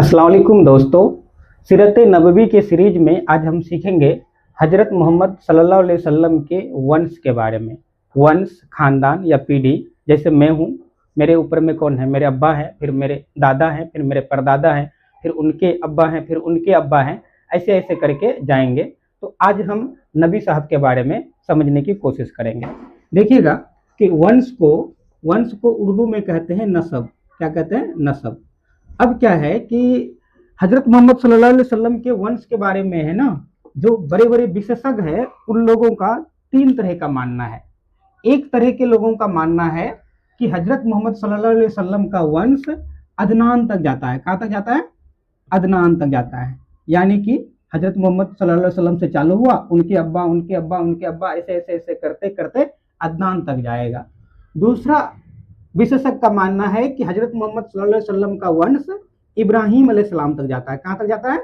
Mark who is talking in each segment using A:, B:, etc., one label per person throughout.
A: अस्सलाम वालेकुम दोस्तों। सीरत नबवी के सीरीज में आज हम सीखेंगे हजरत मोहम्मद सल्लल्लाहु अलैहि वसल्लम के वंश के बारे में। वंश, खानदान या पीढ़ी। जैसे मैं हूँ, मेरे ऊपर में कौन है? मेरे अब्बा हैं, फिर मेरे दादा हैं, फिर मेरे परदादा हैं, फिर उनके अब्बा हैं, फिर उनके अब्बा हैं। ऐसे ऐसे करके जाएंगे। तो आज हम नबी साहब के बारे में समझने की कोशिश करेंगे। देखिएगा कि वंश को उर्दू में कहते हैं नसब। क्या कहते हैं? नसब। अब क्या है कि हजरत मोहम्मद सल्लल्लाहु अलैहि वसल्लम के वंश के बारे में है ना, जो बड़े बड़े विशेषज्ञ है उन लोगों का तीन तरह का मानना है। एक तरह के लोगों का मानना है कि हजरत मोहम्मद सल्लल्लाहु अलैहि वसल्लम का वंश अदनान तक जाता है। कहाँ तक जाता है? अदनान तक जाता है। यानी कि हजरत मोहम्मद सल्लल्लाहु अलैहि वसल्लम से चालू हुआ, उनके अब्बा, उनके अब्बा, उनके अब्बा, ऐसे ऐसे ऐसे करते करते अदनान तक जाएगा। दूसरा विशेषज्ञ का मानना है कि हजरत मोहम्मद सल्लल्लाहु अलैहि वसल्लम का वंश इब्राहिम अलैहिस्सलाम तक जाता है। कहाँ तक जाता है?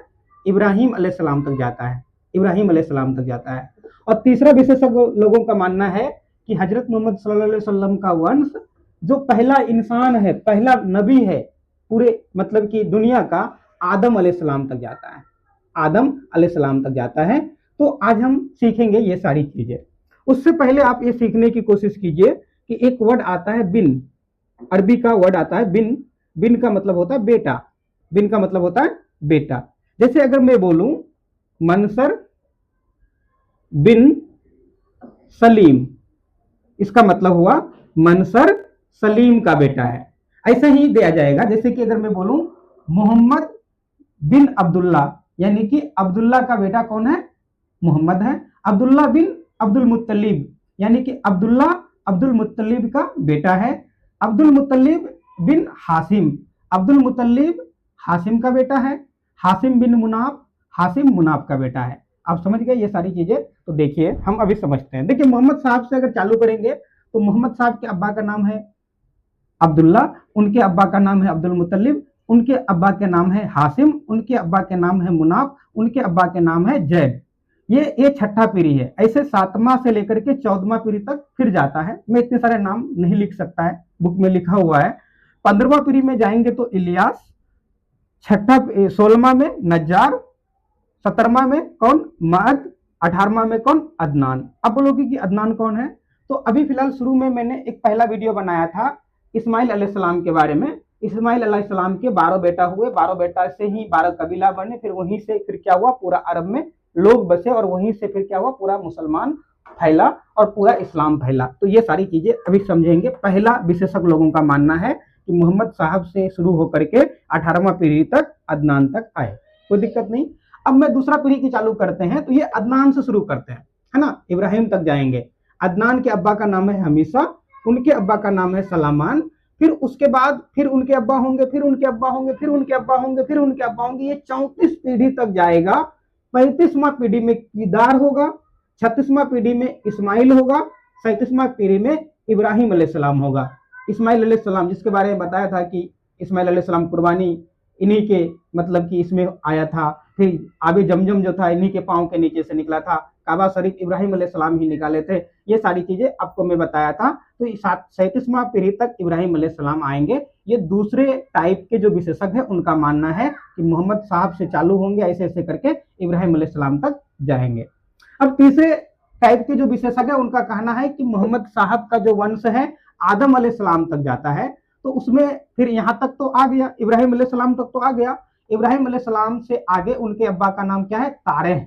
A: इब्राहिम अलैहिस्सलाम तक जाता है। इब्राहिम अलैहिस्सलाम तक जाता है। और तीसरा विशेषज्ञ लोगों का मानना है कि हजरत मोहम्मद सल्लल्लाहु अलैहि वसल्लम का वंश जो पहला इंसान है, पहला नबी है पूरे मतलब कि दुनिया का, आदम अलैहिस्सलाम तक जाता है। आदम अलैहिस्सलाम तक जाता है। तो आज हम सीखेंगे ये सारी चीजें। उससे पहले आप ये सीखने की कोशिश कीजिए कि एक वर्ड आता है बिन। अरबी का वर्ड आता है बिन। बिन का मतलब होता है बेटा। बिन का मतलब होता है बेटा। जैसे अगर मैं बोलूं मनसर बिन सलीम, इसका मतलब हुआ मनसर सलीम का बेटा है। ऐसे ही दिया जाएगा। जैसे कि अगर मैं बोलूं मोहम्मद बिन अब्दुल्ला, यानी कि अब्दुल्ला का बेटा कौन है? मोहम्मद है। अब्दुल्ला बिन अब्दुल मुत्तलिब, यानी कि अब्दुल्ला अब्दुल मुत्तलिब का बेटा है। अब्दुल मुत्तलिब बिन हासिम, अब्दुल मुत्तलिब हासिम का बेटा है। हासिम बिन मुनाफ, हासिम मुनाफ का बेटा है। आप समझ गए ये सारी चीजें? तो देखिए हम अभी समझते हैं। देखिए मोहम्मद साहब से अगर चालू करेंगे तो मोहम्मद साहब के अब्बा का नाम है अब्दुल्ला, उनके अब्बा का नाम है अब्दुल मुत्तलिब, उनके अब्बा के नाम है हासिम, उनके अब्बा के नाम है मुनाफ, उनके अब्बा के नाम है जैद। ये छठा पीढ़ी है। ऐसे सातवां से लेकर के 14वां पीढ़ी तक फिर जाता है। मैं इतने सारे नाम नहीं लिख सकता है, बुक में लिखा हुआ है। 15वां पीढ़ी में जाएंगे तो इलियास, छठा 16वां में नज्जार, 17वां में कौन? मअद, 18वां में कौन? अदनान। अब बोलोगे कि अदनान कौन है? तो अभी फिलहाल शुरू में मैंने एक पहला वीडियो बनाया था इस्माइल अलैहिस्सलाम के बारे में। इस्माइल अलैहिस्सलाम के 12 बेटा हुए, 12 बेटा से ही 12 कबीला बने। फिर वहीं से फिर क्या हुआ? पूरा अरब में लोग बसे और वहीं से फिर क्या हुआ? पूरा मुसलमान फैला और पूरा इस्लाम फैला। तो ये सारी चीजें अभी समझेंगे। पहला विशेषज्ञ लोगों का मानना है कि मोहम्मद साहब से शुरू होकर के 18वां पीढ़ी तक, अदनान तक आए। कोई दिक्कत नहीं। अब मैं दूसरा पीढ़ी की चालू करते हैं तो ये अदनान से शुरू करते हैं, है ना। इब्राहिम तक जाएंगे। अदनान के अब्बा का नाम है हमीसा, उनके अब्बा का नाम है सलामान। फिर उसके बाद फिर उनके अब्बा होंगे, फिर उनके अब्बा होंगे, फिर उनके अब्बा होंगे, फिर उनके अब्बा होंगे। ये 34 पीढ़ी तक जाएगा। 35वां पीढ़ी में कीदार होगा, 36वां पीढ़ी में इस्माइल होगा, 37वां पीढ़ी में इब्राहिम अलैहिस्सलाम होगा। इस्माइल अलैहिस्सलाम जिसके बारे में बताया था कि इस्माइल अलैहिस्सलाम कुर्बानी इन्हीं के मतलब कि इसमें आया था। फिर आबे जमजम जो था इन्हीं के पांव के नीचे से निकला था। काबा शरीफ इब्राहिम अलैहिस्सलाम ही निकाले थे। ये सारी चीजें आपको मैं बताया था। तो 37वां पीढ़ी तक इब्राहिम अलैहिस्सलाम आएंगे। ये दूसरे टाइप के जो विशेषज्ञ है उनका मानना है कि मोहम्मद साहब से चालू होंगे, ऐसे ऐसे करके इब्राहिम अलैहिस्सलाम तक जाएंगे। अब तीसरे टाइप के जो विशेषज्ञ है उनका कहना है कि मोहम्मद साहब का जो वंश है आदम अलैहिस्सलाम तक जाता है। तो उसमें फिर यहाँ तक तो आ गया, इब्राहिम अलैहिस्सलाम तक तो आ गया। इब्राहिम अलैहिस्सलाम से आगे उनके अब्बा का नाम क्या है? तारेह।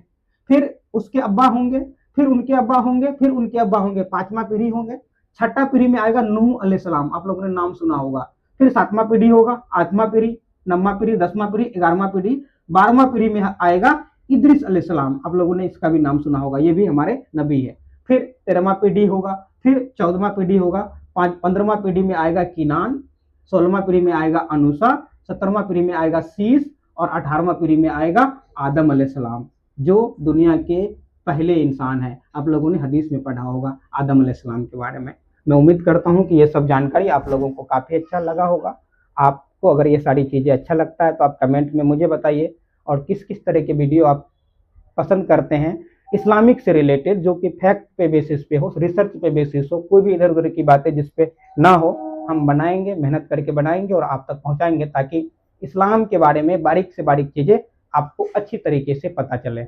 A: फिर उसके अब्बा होंगे, फिर उनके अब्बा होंगे, फिर उनके अब्बा होंगे। 5वां पीढ़ी होंगे। 6ठा पीढ़ी में आएगा नूह अलैहिस्सलाम, आप लोगों ने नाम सुना होगा। फिर 7वां पीढ़ी होगा, 8वां पीढ़ी, 9वां पीढ़ी, 10वां पीढ़ी, 11वां पीढ़ी। 12वां पीढ़ी में आएगा इद्रिस अलैहिस्सलाम, आप लोगों ने इसका भी नाम सुना होगा, ये भी हमारे नबी है। फिर 13वां पीढ़ी होगा, फिर 14वां पीढ़ी होगा। 15वां पीढ़ी में आएगा किनान, 16वां पीढ़ी में आएगा अनुसा, 17वां पीढ़ी में आएगा शीश और 18वां पीढ़ी में आएगा आदम अलैहिस्सलाम, जो दुनिया के पहले इंसान है। आप लोगों ने हदीस में पढ़ा होगा आदम अलैहिस्सलाम के बारे में। मैं उम्मीद करता हूँ कि ये सब जानकारी आप लोगों को काफ़ी अच्छा लगा होगा। आपको अगर ये सारी चीज़ें अच्छा लगता है तो आप कमेंट में मुझे बताइए, और किस किस तरह के वीडियो आप पसंद करते हैं इस्लामिक से रिलेटेड, जो कि फैक्ट पे बेसिस पे हो, रिसर्च पे बेसिस हो, कोई भी इधर उधर की बातें जिस पे ना हो, हम बनाएंगे, मेहनत करके बनाएंगे और आप तक पहुंचाएंगे, ताकि इस्लाम के बारे में बारीक से बारीक चीज़ें आपको अच्छी तरीके से पता चले।